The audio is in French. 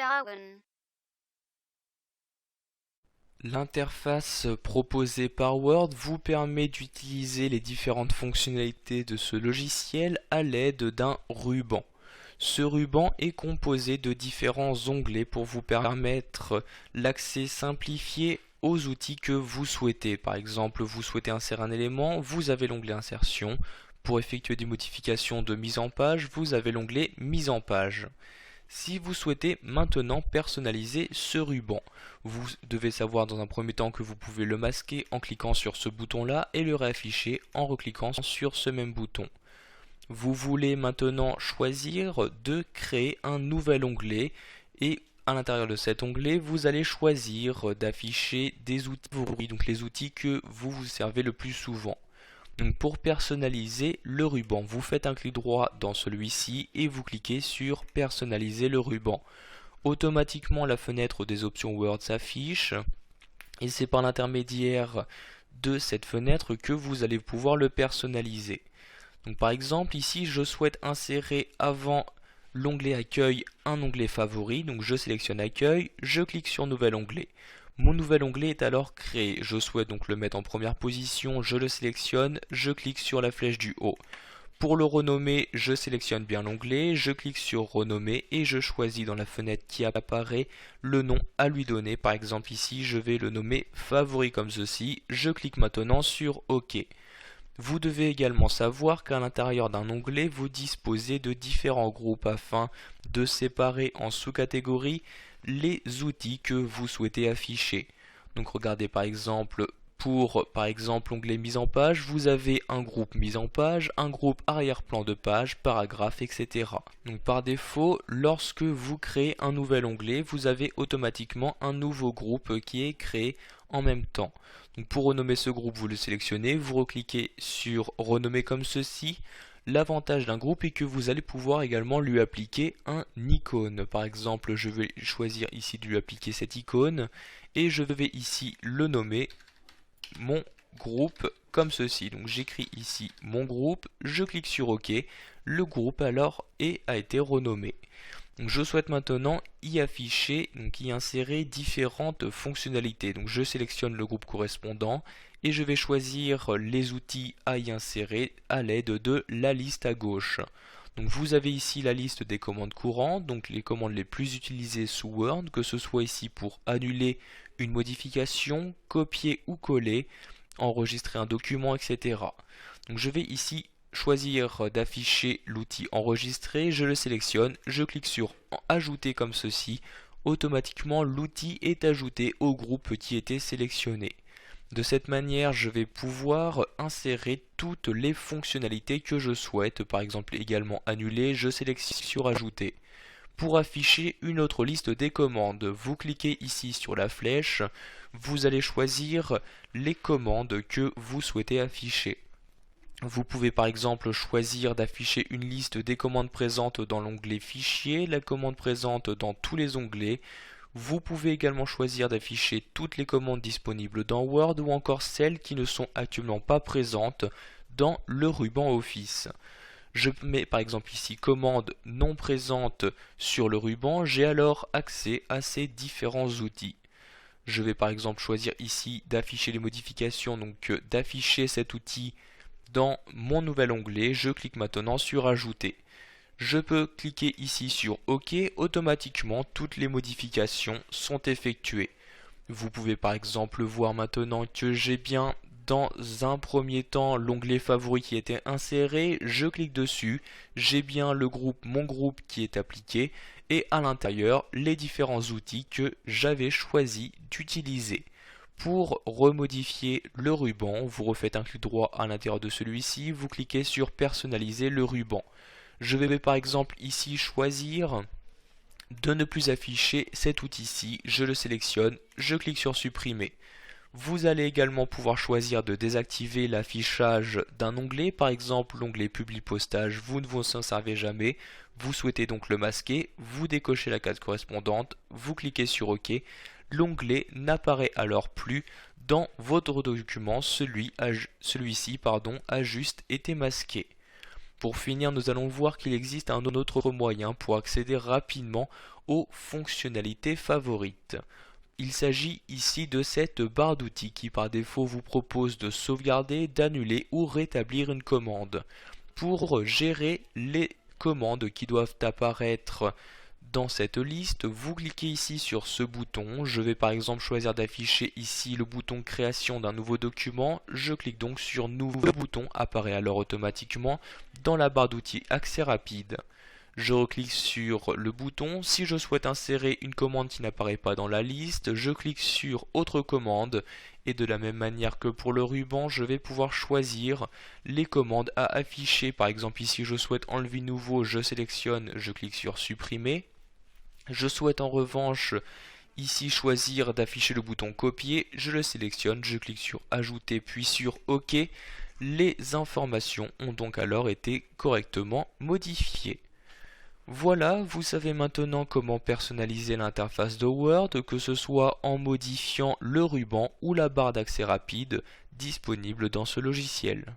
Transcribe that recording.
Darwin. L'interface proposée par Word vous permet d'utiliser les différentes fonctionnalités de ce logiciel à l'aide d'un ruban. Ce ruban est composé de différents onglets pour vous permettre l'accès simplifié aux outils que vous souhaitez. Par exemple, vous souhaitez insérer un élément, vous avez l'onglet Insertion. Pour effectuer des modifications de mise en page, vous avez l'onglet Mise en page. Si vous souhaitez maintenant personnaliser ce ruban, vous devez savoir dans un premier temps que vous pouvez le masquer en cliquant sur ce bouton-là et le réafficher en recliquant sur ce même bouton. Vous voulez maintenant choisir de créer un nouvel onglet et à l'intérieur de cet onglet, vous allez choisir d'afficher des outils favoris, donc les outils que vous vous servez le plus souvent. Donc pour personnaliser le ruban, vous faites un clic droit dans celui-ci et vous cliquez sur personnaliser le ruban. Automatiquement la fenêtre des options Word s'affiche et c'est par l'intermédiaire de cette fenêtre que vous allez pouvoir le personnaliser. Donc par exemple ici je souhaite insérer avant l'onglet accueil un onglet favori, donc je sélectionne accueil, je clique sur nouvel onglet. Mon nouvel onglet est alors créé, je souhaite donc le mettre en première position, je le sélectionne, je clique sur la flèche du haut. Pour le renommer, je sélectionne bien l'onglet, je clique sur renommer et je choisis dans la fenêtre qui apparaît le nom à lui donner. Par exemple ici je vais le nommer favori comme ceci, je clique maintenant sur OK. Vous devez également savoir qu'à l'intérieur d'un onglet, vous disposez de différents groupes afin de séparer en sous-catégories les outils que vous souhaitez afficher. Donc regardez par exemple, pour l'onglet mise en page, vous avez un groupe mise en page, un groupe arrière-plan de page, paragraphe, etc. Donc par défaut, lorsque vous créez un nouvel onglet, vous avez automatiquement un nouveau groupe qui est créé en même temps. Donc pour renommer ce groupe, vous le sélectionnez, vous recliquez sur renommer comme ceci. L'avantage d'un groupe est que vous allez pouvoir également lui appliquer un icône. Par exemple, je vais choisir ici de lui appliquer cette icône et je vais ici le nommer mon groupe comme ceci. Donc j'écris ici mon groupe, je clique sur OK, le groupe alors a été renommé. Donc je souhaite maintenant y afficher, donc y insérer différentes fonctionnalités. Donc je sélectionne le groupe correspondant et je vais choisir les outils à y insérer à l'aide de la liste à gauche. Donc vous avez ici la liste des commandes courantes, donc les commandes les plus utilisées sous Word, que ce soit ici pour annuler une modification, copier ou coller, enregistrer un document, etc. Donc je vais ici choisir d'afficher l'outil enregistré, je le sélectionne, je clique sur ajouter comme ceci, automatiquement l'outil est ajouté au groupe qui était sélectionné. De cette manière, je vais pouvoir insérer toutes les fonctionnalités que je souhaite, par exemple également annuler, je sélectionne sur ajouter. Pour afficher une autre liste des commandes, vous cliquez ici sur la flèche, vous allez choisir les commandes que vous souhaitez afficher. Vous pouvez par exemple choisir d'afficher une liste des commandes présentes dans l'onglet Fichier, la commande présente dans tous les onglets. Vous pouvez également choisir d'afficher toutes les commandes disponibles dans Word ou encore celles qui ne sont actuellement pas présentes dans le ruban Office. Je mets par exemple ici commande non présente sur le ruban, j'ai alors accès à ces différents outils. Je vais par exemple choisir ici d'afficher les modifications, donc d'afficher cet outil dans mon nouvel onglet, je clique maintenant sur ajouter. Je peux cliquer ici sur OK, automatiquement toutes les modifications sont effectuées. Vous pouvez par exemple voir maintenant que j'ai bien dans un premier temps l'onglet favori qui était inséré, je clique dessus, j'ai bien le groupe mon groupe qui est appliqué et à l'intérieur les différents outils que j'avais choisi d'utiliser. Pour remodifier le ruban, vous refaites un clic droit à l'intérieur de celui-ci, vous cliquez sur personnaliser le ruban. Je vais par exemple ici choisir de ne plus afficher cet outil-ci, je le sélectionne, je clique sur supprimer. Vous allez également pouvoir choisir de désactiver l'affichage d'un onglet, par exemple l'onglet publie postage, vous ne vous en servez jamais, vous souhaitez donc le masquer, vous décochez la case correspondante, vous cliquez sur OK, l'onglet n'apparaît alors plus dans votre document, celui-ci a juste été masqué. Pour finir, nous allons voir qu'il existe un autre moyen pour accéder rapidement aux fonctionnalités favorites. Il s'agit ici de cette barre d'outils qui par défaut vous propose de sauvegarder, d'annuler ou rétablir une commande. Pour gérer les commandes qui doivent apparaître dans cette liste, vous cliquez ici sur ce bouton. Je vais par exemple choisir d'afficher ici le bouton création d'un nouveau document. Je clique donc sur nouveau. Le bouton apparaît alors automatiquement dans la barre d'outils accès rapide. Je reclique sur le bouton. Si je souhaite insérer une commande qui n'apparaît pas dans la liste, je clique sur autre commande et de la même manière que pour le ruban, je vais pouvoir choisir les commandes à afficher. Par exemple ici je souhaite enlever nouveau, je sélectionne, je clique sur supprimer. Je souhaite en revanche ici choisir d'afficher le bouton copier, je le sélectionne, je clique sur ajouter puis sur OK. Les informations ont donc alors été correctement modifiées. Voilà, vous savez maintenant comment personnaliser l'interface de Word, que ce soit en modifiant le ruban ou la barre d'accès rapide disponible dans ce logiciel.